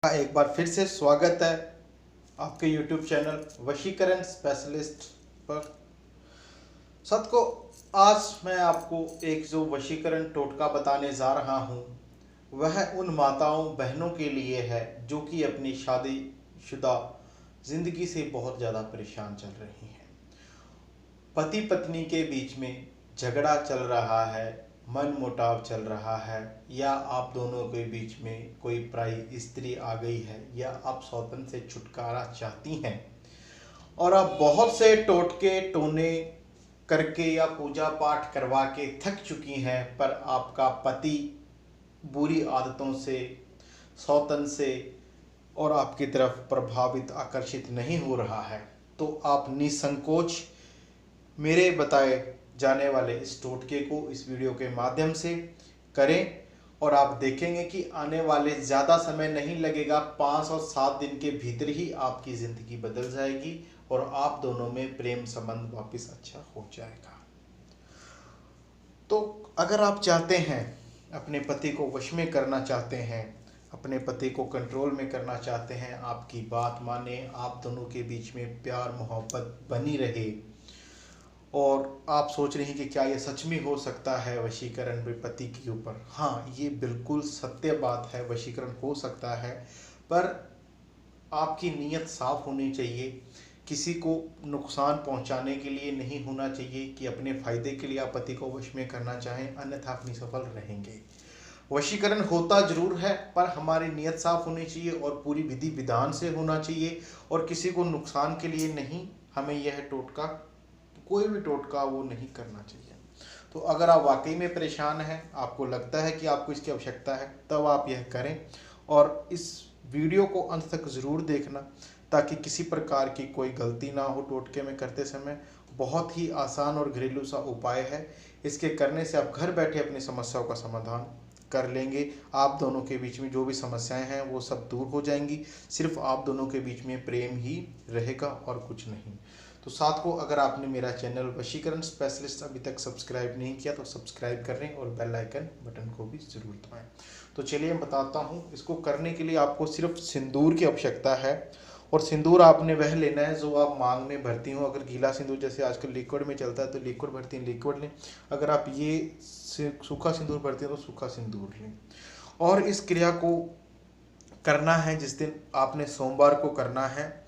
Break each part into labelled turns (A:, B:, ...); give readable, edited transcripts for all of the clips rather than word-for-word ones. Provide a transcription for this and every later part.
A: एक बार फिर से स्वागत है आपके YouTube चैनल वशीकरण स्पेशलिस्ट पर। सत को आज मैं आपको एक जो वशीकरण टोटका बताने जा रहा हूँ वह उन माताओं बहनों के लिए है जो कि अपनी शादीशुदा जिंदगी से बहुत ज़्यादा परेशान चल रही हैं। पति पत्नी के बीच में झगड़ा चल रहा है, मन मुटाव चल रहा है, या आप दोनों के बीच में कोई पराई स्त्री आ गई है, या आप सौतन से छुटकारा चाहती हैं और आप बहुत से टोटके टोने करके या पूजा पाठ करवा के थक चुकी हैं, पर आपका पति बुरी आदतों से, सौतन से और आपकी तरफ प्रभावित आकर्षित नहीं हो रहा है, तो आप निसंकोच मेरे बताए जाने वाले इस टोटके को इस वीडियो के माध्यम से करें और आप देखेंगे कि आने वाले ज़्यादा समय नहीं लगेगा, 5 और 7 दिन के भीतर ही आपकी ज़िंदगी बदल जाएगी और आप दोनों में प्रेम संबंध वापस अच्छा हो जाएगा। तो अगर आप चाहते हैं, अपने पति को वश में करना चाहते हैं, अपने पति को कंट्रोल में करना चाहते हैं, आपकी बात माने, आप दोनों के बीच में प्यार मोहब्बत बनी रहे, और आप सोच रही हैं कि क्या ये सच में हो सकता है वशीकरण भी पति के ऊपर। हाँ, ये बिल्कुल सत्य बात है, वशीकरण हो सकता है, पर आपकी नीयत साफ होनी चाहिए। किसी को नुकसान पहुंचाने के लिए नहीं होना चाहिए कि अपने फ़ायदे के लिए आप पति को वश में करना चाहें, अन्यथा आप निसफल रहेंगे। वशीकरण होता जरूर है, पर हमारी नीयत साफ होनी चाहिए और पूरी विधि विधान से होना चाहिए, और किसी को नुकसान के लिए नहीं। हमें यह टोटका, कोई भी टोटका वो नहीं करना चाहिए। तो अगर आप वाकई में परेशान हैं, आपको लगता है कि आपको इसकी आवश्यकता है, तब आप यह करें और इस वीडियो को अंत तक ज़रूर देखना, ताकि किसी प्रकार की कोई गलती ना हो टोटके में करते समय। बहुत ही आसान और घरेलू सा उपाय है, इसके करने से आप घर बैठे अपनी समस्याओं का समाधान कर लेंगे। आप दोनों के बीच में जो भी समस्याएं हैं वो सब दूर हो जाएंगी, सिर्फ आप दोनों के बीच में प्रेम ही रहेगा और कुछ नहीं। तो साथ को, अगर आपने मेरा चैनल वशीकरण स्पेशलिस्ट अभी तक सब्सक्राइब नहीं किया तो सब्सक्राइब कर लें और बेल आइकन बटन को भी ज़रूर दबाएं। तो चलिए मैं बताता हूँ। इसको करने के लिए आपको सिर्फ सिंदूर की आवश्यकता है, और सिंदूर आपने वह लेना है जो आप मांग में भरती हो। अगर गीला सिंदूर जैसे आजकल लिक्विड में चलता है तो लिक्विड भरती हैं, लिक्विड लें। अगर आप ये सूखा सिंदूर भरती हैं तो सूखा सिंदूर लें। और इस क्रिया को करना है जिस दिन आपने सोमवार को करना है,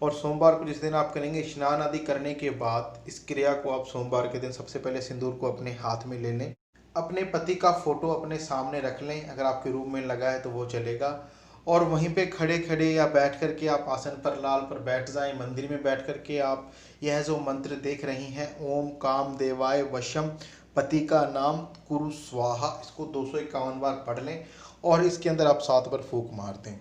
A: और सोमवार को जिस दिन आप करेंगे, स्नान आदि करने के बाद इस क्रिया को आप सोमवार के दिन सबसे पहले सिंदूर को अपने हाथ में ले लें। अपने पति का फोटो अपने सामने रख लें, अगर आपके रूम में लगा है तो वो चलेगा, और वहीं पे खड़े खड़े या बैठ करके आप आसन पर लाल पर बैठ जाएं। मंदिर में बैठ करके आप यह जो मंत्र देख रही हैं, ओम काम देवाय वशम, पति का नाम कुरु स्वाहा, इसको 251 बार पढ़ लें और इसके अंदर आप 7 बार फूंक मार दें।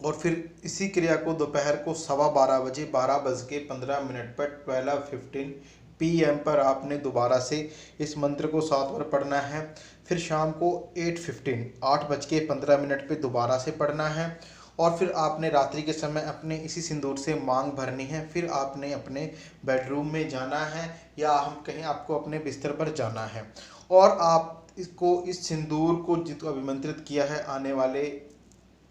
A: और फिर इसी क्रिया को दोपहर को 12:15 बजे 12:15 पर 12:15 PM पर आपने दोबारा से इस मंत्र को 7 बार पढ़ना है। फिर शाम को 8:15 पे दोबारा से पढ़ना है, और फिर आपने रात्रि के समय अपने इसी सिंदूर से मांग भरनी है। फिर आपने अपने बेडरूम में जाना है, या हम कहीं आपको अपने बिस्तर पर जाना है, और आप इसको, इस सिंदूर को जितना अभिमंत्रित किया है, आने वाले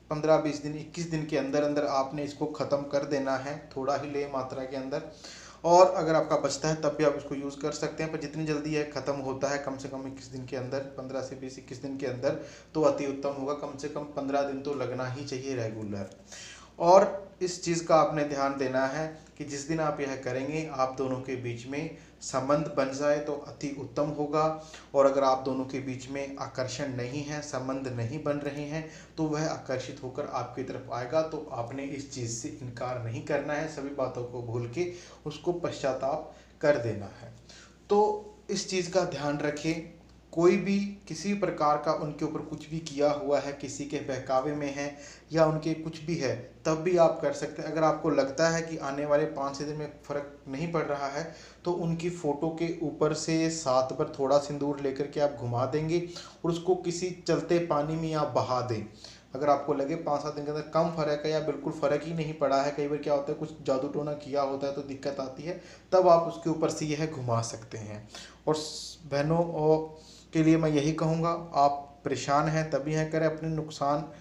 A: 15-20 दिन 21 दिन के अंदर अंदर आपने इसको ख़त्म कर देना है, थोड़ा ही ले मात्रा के अंदर। और अगर आपका बचता है तब भी आप इसको यूज़ कर सकते हैं, पर जितनी जल्दी यह ख़त्म होता है, कम से कम 21 दिन के अंदर, 15 से 20-21 दिन के अंदर, तो अति उत्तम होगा। कम से कम 15 दिन तो लगना ही चाहिए रेगुलर। और इस चीज़ का आपने ध्यान देना है कि जिस दिन आप यह करेंगे, आप दोनों के बीच में संबंध बन जाए तो अति उत्तम होगा। और अगर आप दोनों के बीच में आकर्षण नहीं है, संबंध नहीं बन रहे हैं, तो वह आकर्षित होकर आपकी तरफ आएगा। तो आपने इस चीज़ से इनकार नहीं करना है, सभी बातों को भूल के उसको पश्चाताप कर देना है। तो इस चीज़ का ध्यान रखें। कोई भी किसी प्रकार का उनके ऊपर कुछ भी किया हुआ है, किसी के बहकावे में है, या उनके कुछ भी है, तब भी आप कर सकते हैं। अगर आपको लगता है कि आने वाले 5-6 दिन में फ़र्क नहीं पड़ रहा है, तो उनकी फ़ोटो के ऊपर से 7 बार थोड़ा सिंदूर लेकर के आप घुमा देंगे और उसको किसी चलते पानी में आप बहा दें। अगर आपको लगे 5-7 दिन के अंदर कम फ़र्क है या बिल्कुल फ़र्क ही नहीं पड़ा है, कई बार क्या होता है कुछ जादू टोना किया होता है तो दिक्कत आती है, तब आप उसके ऊपर से यह घुमा सकते हैं। और बहनों के लिए मैं यही कहूँगा, आप परेशान हैं तभी यह करें, अपने नुकसान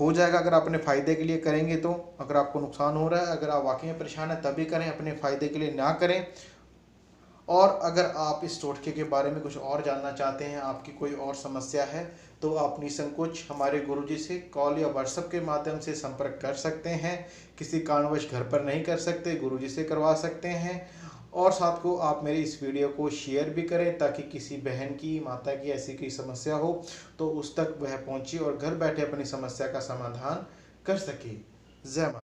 A: हो जाएगा अगर आप अपने फ़ायदे के लिए करेंगे तो। अगर आपको नुकसान हो रहा है, अगर आप वाकई में परेशान हैं तभी करें, अपने फ़ायदे के लिए ना करें। और अगर आप इस टोटके के बारे में कुछ और जानना चाहते हैं, आपकी कोई और समस्या है, तो आप निसंकोच हमारे गुरुजी से कॉल या व्हाट्सएप के माध्यम से संपर्क कर सकते हैं। किसी कारणवश घर पर नहीं कर सकते, गुरुजी से करवा सकते हैं। और साथ को आप मेरी इस वीडियो को शेयर भी करें ताकि किसी बहन की, माता की ऐसी कोई समस्या हो तो उस तक वह पहुंचे और घर बैठे अपनी समस्या का समाधान कर सके। जय माता।